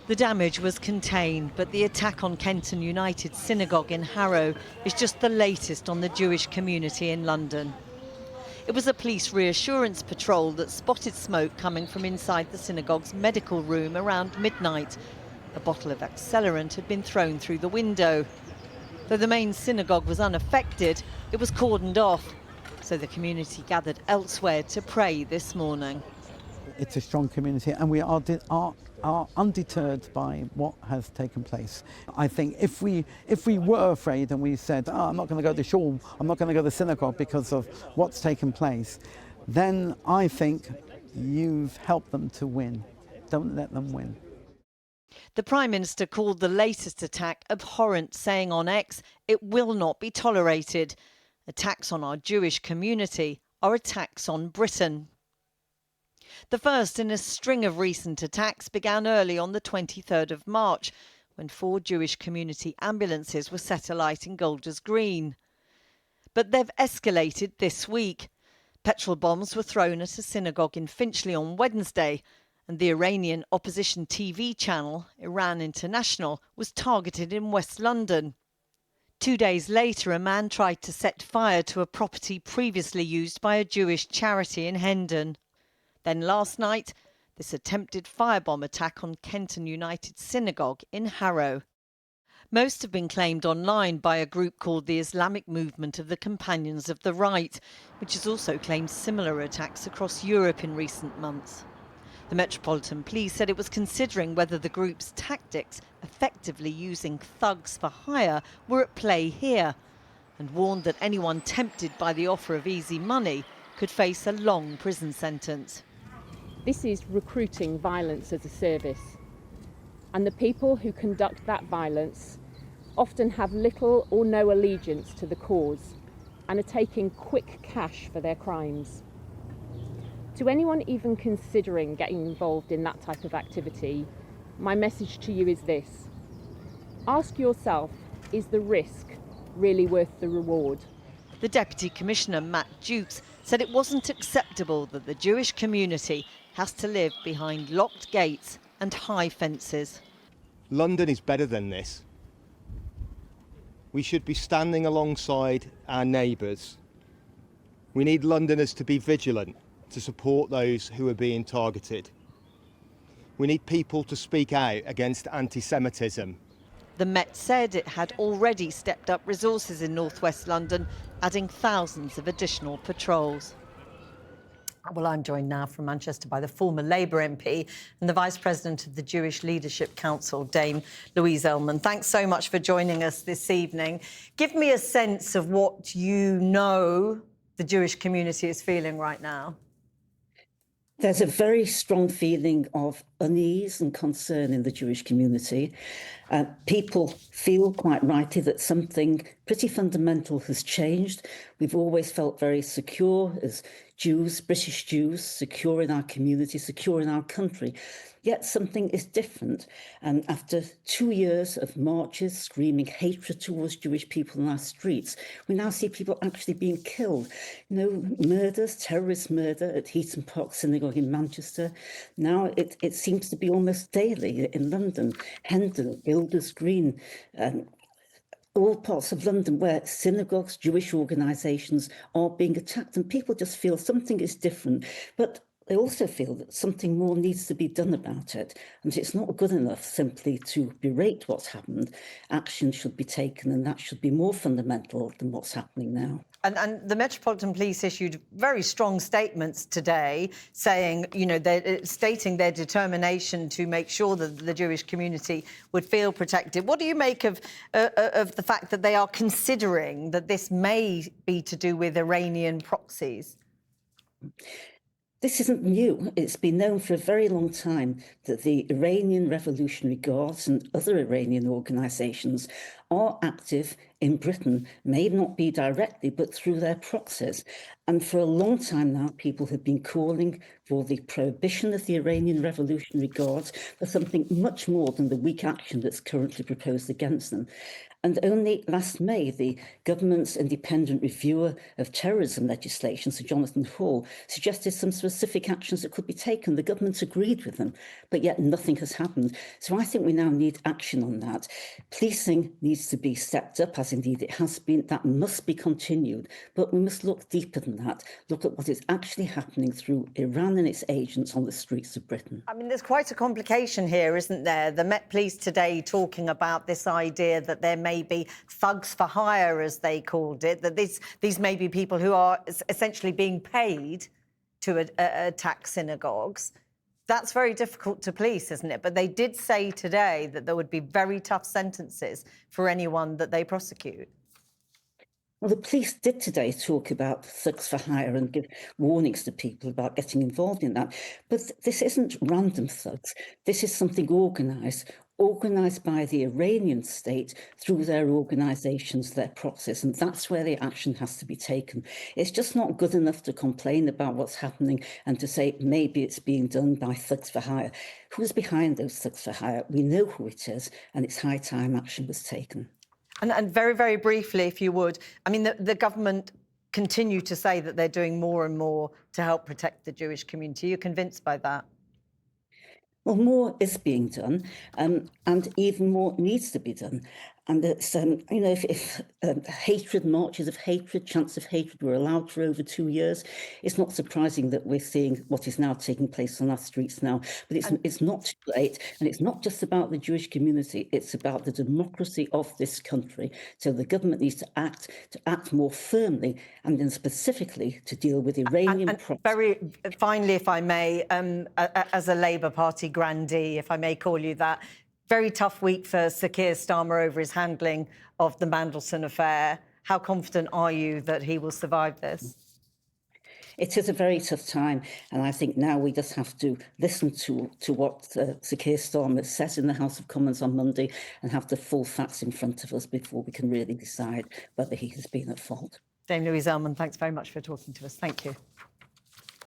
The damage was contained, but the attack on Kenton United Synagogue in Harrow is just the latest on the Jewish community in London. It was a police reassurance patrol that spotted smoke coming from inside the synagogue's medical room around midnight. A bottle of accelerant had been thrown through the window. Though the main synagogue was unaffected, it was cordoned off, so the community gathered elsewhere to pray this morning. It's a strong community, and we are undeterred by what has taken place. I think if we were afraid and we said, I'm not going to go to shul, I'm not going to go to the synagogue because of what's taken place, then I think you've helped them to win. Don't let them win. The Prime Minister called the latest attack abhorrent, saying on X, it will not be tolerated. Attacks on our Jewish community are attacks on Britain. The first in a string of recent attacks began early on the 23rd of March, when 4 Jewish community ambulances were set alight in Golders Green. But they've escalated this week. Petrol bombs were thrown at a synagogue in Finchley on Wednesday, and the Iranian opposition TV channel, Iran International, was targeted in West London. 2 days later, a man tried to set fire to a property previously used by a Jewish charity in Hendon. Then last night, this attempted firebomb attack on Kenton United Synagogue in Harrow. Most have been claimed online by a group called the Islamic Movement of the Companions of the Right, which has also claimed similar attacks across Europe in recent months. The Metropolitan Police said it was considering whether the group's tactics, effectively using thugs for hire, were at play here, and warned that anyone tempted by the offer of easy money could face a long prison sentence. This is recruiting violence as a service, and the people who conduct that violence often have little or no allegiance to the cause and are taking quick cash for their crimes. To anyone even considering getting involved in that type of activity, my message to you is this: ask yourself, is the risk really worth the reward? The Deputy Commissioner, Matt Dukes, said it wasn't acceptable that the Jewish community has to live behind locked gates and high fences. London is better than this. We should be standing alongside our neighbours. We need Londoners to be vigilant, to support those who are being targeted. We need people to speak out against anti-Semitism. The Met said it had already stepped up resources in northwest London, adding thousands of additional patrols. Well, I'm joined now from Manchester by the former Labour MP and the Vice President of the Jewish Leadership Council, Dame Louise Ellman. Thanks so much for joining us this evening. Give me a sense of what you know the Jewish community is feeling right now. There's a very strong feeling of unease and concern in the Jewish community. People feel quite rightly that something pretty fundamental has changed. We've always felt very secure as Jews, British Jews, secure in our community, secure in our country. Yet something is different. And after 2 years of marches screaming hatred towards Jewish people in our streets, we now see people actually being killed. Murders, terrorist murder at Heaton Park Synagogue in Manchester. Now it seems to be almost daily in London, Hendon, Golders Green, all parts of London where synagogues, Jewish organisations are being attacked, and people just feel something is different. But they also feel that something more needs to be done about it. And it's not good enough simply to berate what's happened. Action should be taken, and that should be more fundamental than what's happening now. And the Metropolitan Police issued very strong statements today saying, they're stating their determination to make sure that the Jewish community would feel protected. What do you make of the fact that they are considering that this may be to do with Iranian proxies? This isn't new. It's been known for a very long time that the Iranian Revolutionary Guards and other Iranian organisations are active in Britain, may not be directly, but through their proxies. And for a long time now, people have been calling for the prohibition of the Iranian Revolutionary Guards, for something much more than the weak action that's currently proposed against them. And only last May, the government's independent reviewer of terrorism legislation, Sir Jonathan Hall, suggested some specific actions that could be taken. The government agreed with them, but yet nothing has happened. So I think we now need action on that. Policing needs to be stepped up, as indeed it has been. That must be continued. But we must look deeper than that, look at what is actually happening through Iran and its agents on the streets of Britain. I mean, there's quite a complication here, isn't there? The Met Police today talking about this idea that there may be thugs for hire, as they called it, that these may be people who are essentially being paid to attack synagogues. That's very difficult to police, isn't it? But they did say today that there would be very tough sentences for anyone that they prosecute. Well, the police did today talk about thugs for hire and give warnings to people about getting involved in that. But this isn't random thugs. This is something organised by the Iranian state through their organisations, their proxies, and that's where the action has to be taken. It's just not good enough to complain about what's happening and to say maybe it's being done by thugs for hire. Who's behind those thugs for hire? We know who it is, and it's high time action was taken. And very, very briefly, if you would, I mean, the government continue to say that they're doing more and more to help protect the Jewish community. Are you convinced by that? Well, more is being done, and even more needs to be done. And it's, if hatred, marches of hatred, chants of hatred were allowed for over 2 years, it's not surprising that we're seeing what is now taking place on our streets now. But it's not too late, and it's not just about the Jewish community, it's about the democracy of this country. So the government needs to act more firmly, and then specifically to deal with Iranian proxies. Very finally, if I may, as a Labour Party grandee, if I may call you that, very tough week for Sir Keir Starmer over his handling of the Mandelson affair. How confident are you that he will survive this? It is a very tough time, and I think now we just have to listen to what Sir Keir Starmer says in the House of Commons on Monday and have the full facts in front of us before we can really decide whether he has been at fault. Dame Louise Ellman, thanks very much for talking to us. Thank you.